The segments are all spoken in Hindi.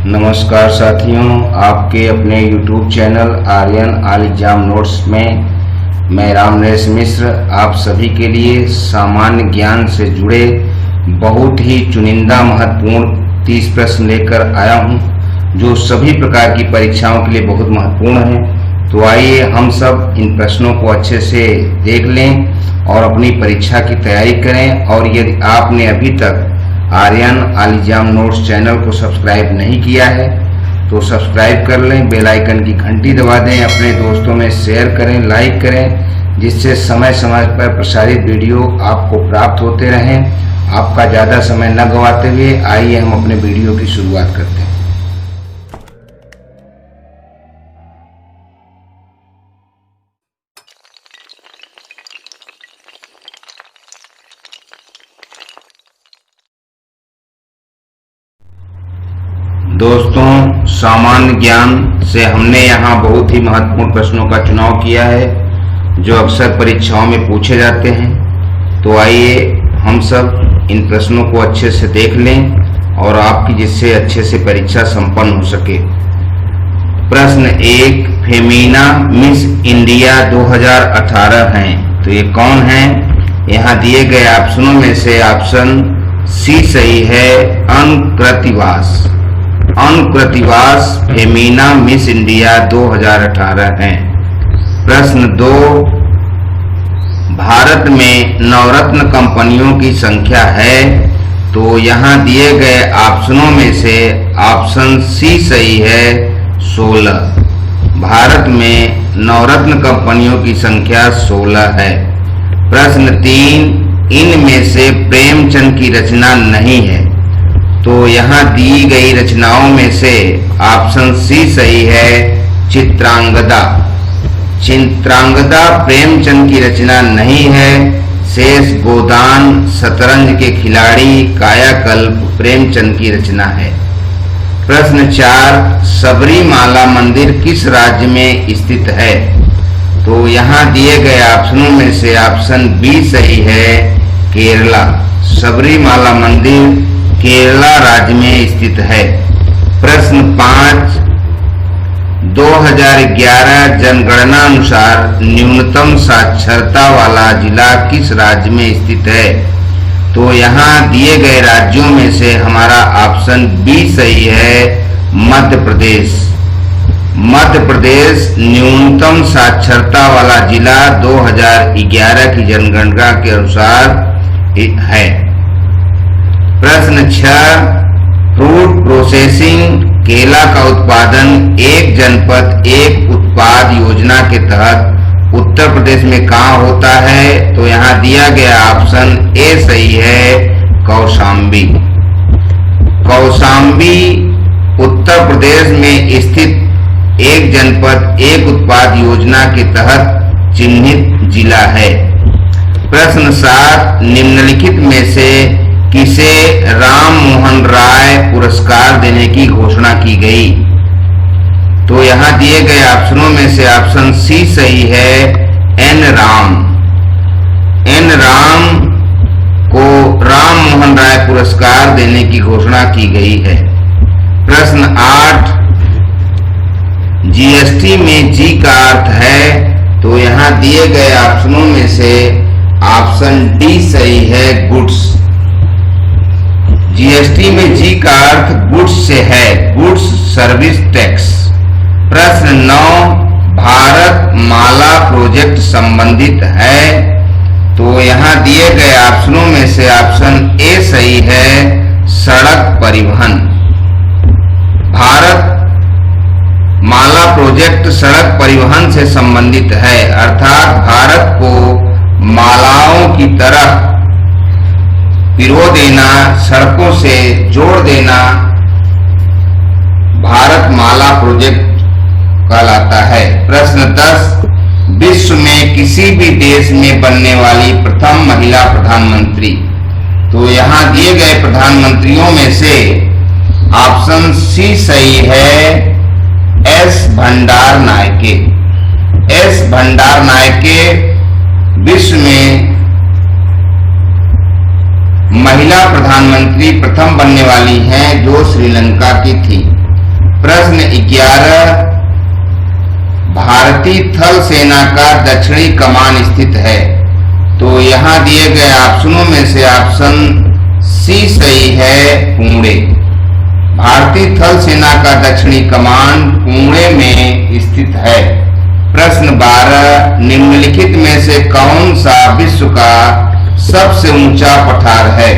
नमस्कार साथियों, आपके अपने YouTube channel Aryan all exam notes में मैं रामनरेश मिश्र आप सभी के लिए सामान्य ज्ञान से जुड़े बहुत ही चुनिंदा महत्वपूर्ण 30 प्रश्न लेकर आया हूं, जो सभी प्रकार की परीक्षाओं के लिए बहुत महत्वपूर्ण हैं। तो आइए हम सब इन प्रश्नों को अच्छे से देख लें और अपनी परीक्षा की तैयारी करें। और यदि आपने अभी तक Aryan all exam notes channel को सब्सक्राइब नहीं किया है तो सब्सक्राइब कर लें, बेल आइकन की घंटी दबा दें, अपने दोस्तों में शेयर करें, लाइक करें, जिससे समय समय पर प्रसारित वीडियो आपको प्राप्त होते रहें। आपका ज़्यादा समय न गंवाते हुए आइए हम अपने वीडियो की शुरुआत करते हैं। दोस्तों, सामान्य ज्ञान से हमने यहाँ बहुत ही महत्वपूर्ण प्रश्नों का चुनाव किया है जो अक्सर परीक्षाओं में पूछे जाते हैं। तो आइए हम सब इन प्रश्नों को अच्छे से देख लें और आपकी जिससे अच्छे से परीक्षा संपन्न हो सके। प्रश्न 1, फेमिना मिस इंडिया 2018 हैं, तो ये कौन है? यहाँ दिए गए ऑप्शनों में से ऑप्शन सी सही है, अनकृतिवास। अनकृतिवास फेमिना मिस इंडिया 2018 हैं। प्रश्न 2, भारत में नवरत्न कंपनियों की संख्या है, तो यहाँ दिए गए ऑप्शनों में से ऑप्शन सी सही है, 16। भारत में नवरत्न कंपनियों की संख्या 16 है। प्रश्न 3, इनमें से प्रेमचंद की रचना नहीं है, तो यहाँ दी गई रचनाओं में से ऑप्शन सी सही है, चित्रांगदा। चित्रांगदा प्रेमचंद की रचना नहीं है। शेष गोदान, शतरंज के खिलाड़ी, कायाकल्प प्रेमचंद की रचना है। प्रश्न 4, सबरीमाला मंदिर किस राज्य में स्थित है? तो यहाँ दिए गए ऑप्शनों में से ऑप्शन बी सही है, केरला। सबरीमाला मंदिर केरला राज्य में स्थित है। प्रश्न 5, 2011 जनगणना अनुसार न्यूनतम साक्षरता वाला जिला किस राज्य में स्थित है? तो यहाँ दिए गए राज्यों में से हमारा ऑप्शन बी सही है, मध्य प्रदेश। मध्य प्रदेश न्यूनतम साक्षरता वाला जिला 2011 की जनगणना के अनुसार है। प्रश्न 6, फ्रूट प्रोसेसिंग केला का उत्पादन एक जनपद एक उत्पाद योजना के तहत उत्तर प्रदेश में कहाँ होता है? तो यहाँ दिया गया ऑप्शन ए सही है, कौशाम्बी। कौशाम्बी उत्तर प्रदेश में स्थित एक जनपद एक उत्पाद योजना के तहत चिन्हित जिला है। प्रश्न 7, निम्नलिखित में से किसे राम मोहन राय पुरस्कार देने की घोषणा की गई? तो यहाँ दिए गए ऑप्शनों में से ऑप्शन सी सही है, एन राम। एन राम को राम मोहन राय पुरस्कार देने की घोषणा की गई है। प्रश्न 8, जीएसटी में जी का अर्थ है, तो यहाँ दिए गए ऑप्शनों में से ऑप्शन डी सही है, गुड्स। जीएसटी में जी का अर्थ गुड्स से है, गुड्स सर्विस टैक्स। प्रश्न 9, भारत माला प्रोजेक्ट संबंधित है, तो यहाँ दिए गए ऑप्शनों में से ऑप्शन ए सही है, सड़क परिवहन। भारत माला प्रोजेक्ट सड़क परिवहन से संबंधित है, अर्थात भारत को मालाओं की तरह पिरो देना, सड़कों से जोड़ देना भारत माला प्रोजेक्ट कहलाता है। प्रश्न 10, विश्व में किसी भी देश में बनने वाली प्रथम महिला प्रधानमंत्री? तो यहाँ दिए गए प्रधानमंत्रियों में से ऑप्शन सी सही है, एस भंडार नायके। एस भंडार नायके विश्व में महिला प्रधानमंत्री प्रथम बनने वाली हैं, जो श्रीलंका की थी। प्रश्न 11, भारतीय थल सेना का दक्षिणी कमान स्थित है। तो यहाँ दिए गए ऑप्शनों में से ऑप्शन सी सही है, पुणे। भारतीय थल सेना का दक्षिणी कमान पुणे में स्थित है। प्रश्न 12, निम्नलिखित में से कौन सा विश्व का सबसे ऊंचा पठार है।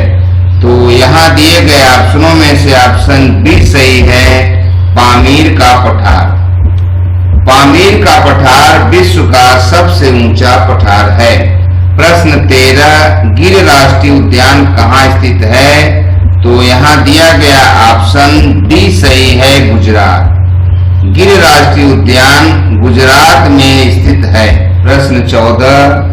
तो यहाँ दिए गए ऑप्शनों में से ऑप्शन बी सही है, पामीर का पठार। पामीर का पठार विश्व का सबसे ऊंचा पठार है। प्रश्न 13, गिर राष्ट्रीय उद्यान कहाँ स्थित है। तो यहाँ दिया गया ऑप्शन डी सही है, गुजरात। गिर राष्ट्रीय उद्यान गुजरात में स्थित है। प्रश्न 14,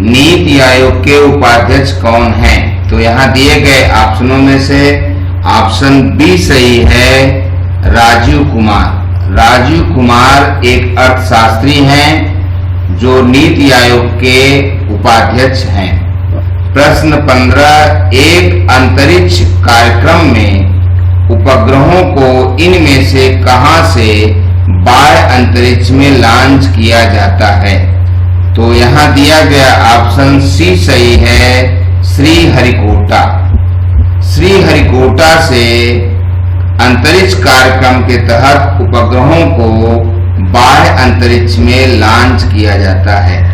नीति आयोग के उपाध्यक्ष कौन हैं। तो यहाँ दिए गए ऑप्शनों में से ऑप्शन बी सही है, राजीव कुमार। राजीव कुमार एक अर्थशास्त्री हैं जो नीति आयोग के उपाध्यक्ष हैं। प्रश्न 15, एक अंतरिक्ष कार्यक्रम में उपग्रहों को इनमें से कहां से बाह्य अंतरिक्ष में लॉन्च किया जाता है। तो यहाँ दिया गया ऑप्शन सी सही है, श्रीहरिकोटा। श्रीहरिकोटा से अंतरिक्ष कार्यक्रम के तहत उपग्रहों को बाह्य अंतरिक्ष में लॉन्च किया जाता है।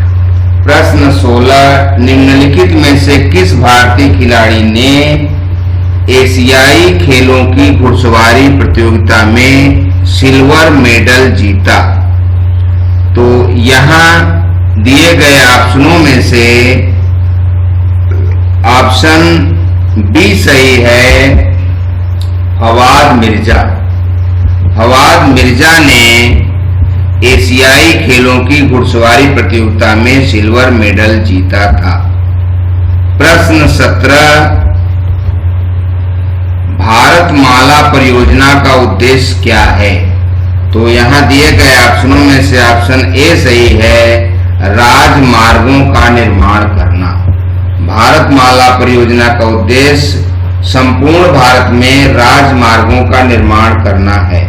प्रश्न 16, निम्नलिखित में से किस भारतीय खिलाड़ी ने एशियाई खेलों की घुड़सवारी प्रतियोगिता में सिल्वर मेडल जीता। तो यहाँ दिए गए ऑप्शनों में से ऑप्शन बी सही है, फवाद मिर्जा। फवाद मिर्जा ने एशियाई खेलों की घुड़सवारी प्रतियोगिता में सिल्वर मेडल जीता था। प्रश्न 17, भारतमाला परियोजना का उद्देश्य क्या है। तो यहाँ दिए गए ऑप्शनों में से ऑप्शन ए सही है, राजमार्गों का निर्माण करना। भारतमाला परियोजना का उद्देश्य संपूर्ण भारत में राजमार्गों का निर्माण करना है।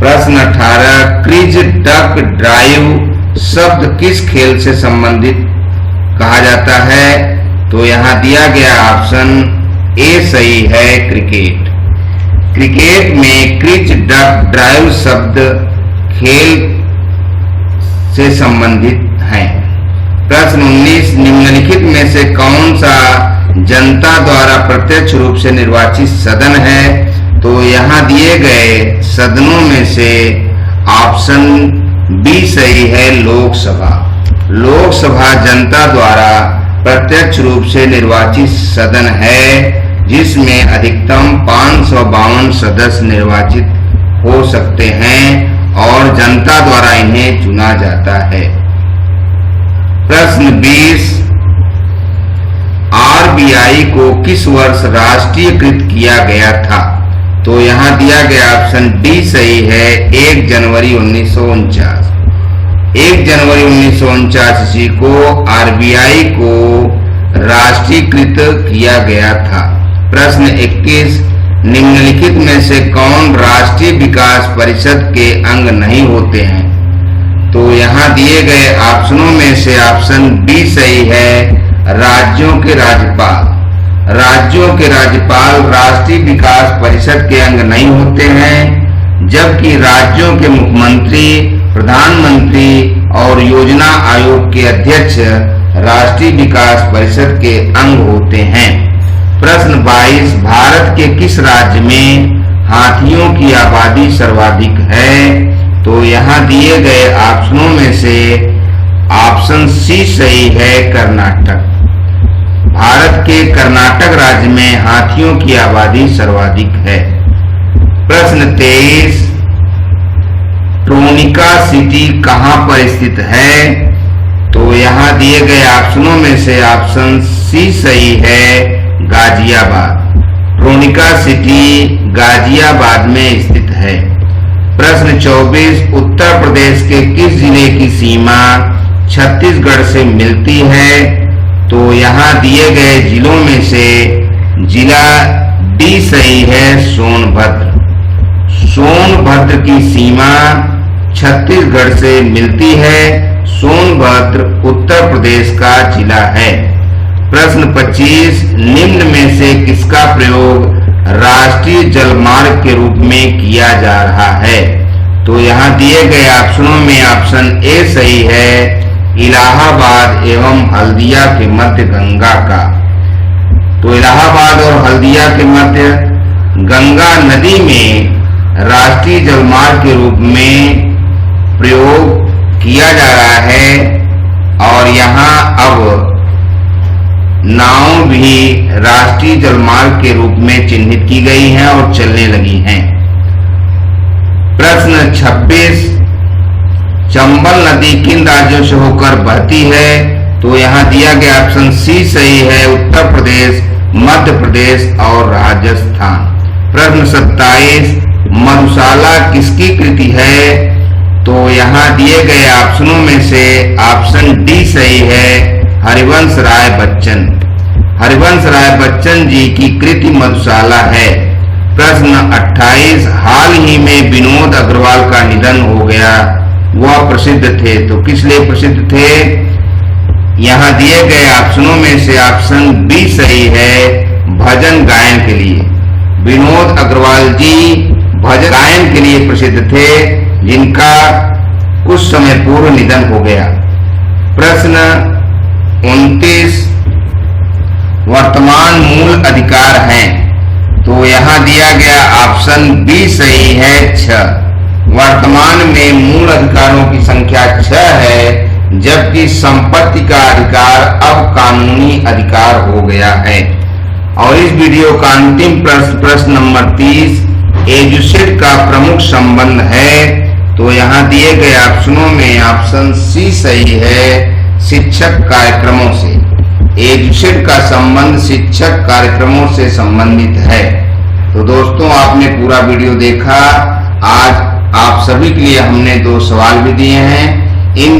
प्रश्न 18, क्रिज डक ड्राइव शब्द किस खेल से संबंधित कहा जाता है। तो यहाँ दिया गया ऑप्शन ए सही है, क्रिकेट। क्रिकेट में क्रिज डक ड्राइव शब्द खेल से संबंधित है। प्रश्न 19, निम्नलिखित में से कौन सा जनता द्वारा प्रत्यक्ष रूप से निर्वाचित सदन है। तो यहाँ दिए गए सदनों में से ऑप्शन बी सही है, लोकसभा। लोकसभा जनता द्वारा प्रत्यक्ष रूप से निर्वाचित सदन है, जिसमें अधिकतम 552 सदस्य निर्वाचित हो सकते हैं और जनता द्वारा इन्हें चुना जाता है। प्रश्न 20, आरबीआई को किस वर्ष राष्ट्रीयकृत किया गया था। तो यहाँ दिया गया ऑप्शन डी सही है, 1 जनवरी 1949। 1 जनवरी 1949 ईस्वी को आरबीआई को राष्ट्रीयकृत किया गया था। प्रश्न 21, निम्नलिखित में से कौन राष्ट्रीय विकास परिषद के अंग नहीं होते हैं। तो यहाँ दिए गए ऑप्शनों में से ऑप्शन बी सही है, राज्यों के राज्यपाल। राज्यों के राज्यपाल राष्ट्रीय विकास परिषद के अंग नहीं होते हैं, जबकि राज्यों के मुख्यमंत्री, प्रधानमंत्री और योजना आयोग के अध्यक्ष राष्ट्रीय विकास परिषद के अंग होते हैं। प्रश्न 22, भारत के किस राज्य में हाथियों की आबादी सर्वाधिक है। तो यहाँ दिए गए ऑप्शनों में से ऑप्शन सी सही है, कर्नाटक। भारत के कर्नाटक राज्य में हाथियों की आबादी सर्वाधिक है। प्रश्न 23, ट्रोनिका सिटी कहां पर स्थित है। तो यहाँ दिए गए ऑप्शनों में से ऑप्शन सी सही है, गाजियाबाद। ट्रोनिका सिटी गाजियाबाद में स्थित है। प्रश्न 24, उत्तर प्रदेश के किस जिले की सीमा छत्तीसगढ़ से मिलती है। तो यहाँ दिए गए जिलों में से जिला डी सही है, सोनभद्र। सोनभद्र की सीमा छत्तीसगढ़ से मिलती है। सोनभद्र उत्तर प्रदेश का जिला है। प्रश्न 25, निम्न में से किसका प्रयोग राष्ट्रीय जलमार्ग के रूप में किया जा रहा है? तो यहाँ दिए गए ऑप्शनों में ऑप्शन ए सही है, इलाहाबाद एवं हल्दिया के मध्य गंगा का। तो इलाहाबाद और हल्दिया के मध्य गंगा नदी में राष्ट्रीय जलमार्ग के रूप में प्रयोग किया जा रहा है और यहाँ अब नाव भी राष्ट्रीय जलमार्ग के रूप में चिन्हित की गई हैं और चलने लगी हैं। प्रश्न 26, चंबल नदी किन राज्यों से होकर बहती है? तो यहाँ दिया गया ऑप्शन सी सही है, उत्तर प्रदेश, मध्य प्रदेश और राजस्थान। प्रश्न 27, मधुशाला किसकी कृति है? तो यहाँ दिए गए ऑप्शनों में से ऑप्शन डी सही है, हरिवंश राय बच्चन। हरिवंश राय बच्चन जी की कृति मधुशाला है। प्रश्न 28, हाल ही में विनोद अग्रवाल का निधन हो गया, वह प्रसिद्ध थे, तो किस लिए प्रसिद्ध थे? यहाँ दिए गए ऑप्शनों में से ऑप्शन बी सही है, भजन गायन के लिए। विनोद अग्रवाल जी भजन गायन के लिए प्रसिद्ध थे, जिनका कुछ समय पूर्व निधन हो गया। प्रश्न 29, वर्तमान मूल अधिकार हैं? तो यहाँ दिया गया ऑप्शन बी सही है, 6। वर्तमान में मूल अधिकारों की संख्या 6 है, जबकि संपत्ति का अधिकार अब कानूनी अधिकार हो गया है। और इस वीडियो का अंतिम प्रश्न नंबर 30, एजुसेट का प्रमुख संबंध है? तो यहाँ दिए गए ऑप्शनों में ऑप्शन सी सही है, शिक्षक कार्यक्रमों से। एजुसेट का संबंध शिक्षक कार्यक्रमों से संबंधित है। तो दोस्तों, आपने पूरा वीडियो देखा। आज आप सभी के लिए हमने 2 सवाल भी दिए हैं। इन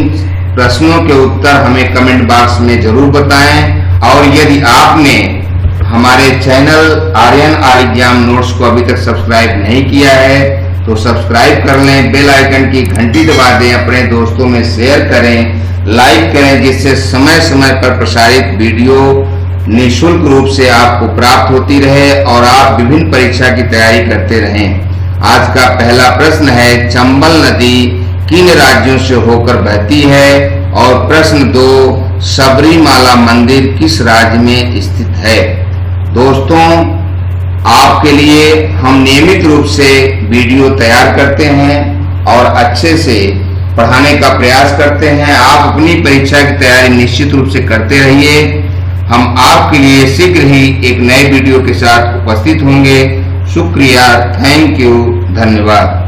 प्रश्नों के उत्तर हमें कमेंट बॉक्स में जरूर बताएं और यदि आपने हमारे channel Aryan R exam notes को अभी तक सब्सक्राइब नहीं किया है तो सब्सक्राइब कर लें, बेल आइकन की घंटी दबा दें, अपने दोस्तों में शेयर करें, लाइक करें, जिससे समय समय पर प्रसारित वीडियो निःशुल्क रूप से आपको प्राप्त होती रहे और आप विभिन्न परीक्षा की तैयारी करते रहें। आज का पहला प्रश्न है, चंबल नदी किन राज्यों से होकर बहती है? और प्रश्न 2, सबरीमाला मंदिर किस राज्य में स्थित है? दोस्तों, आपके लिए हम नियमित रूप से वीडियो तैयार करते हैं और अच्छे से पढ़ाने का प्रयास करते हैं। आप अपनी परीक्षा की तैयारी निश्चित रूप से करते रहिए। हम आपके लिए शीघ्र ही एक नए वीडियो के साथ उपस्थित होंगे। शुक्रिया, थैंक यू, धन्यवाद।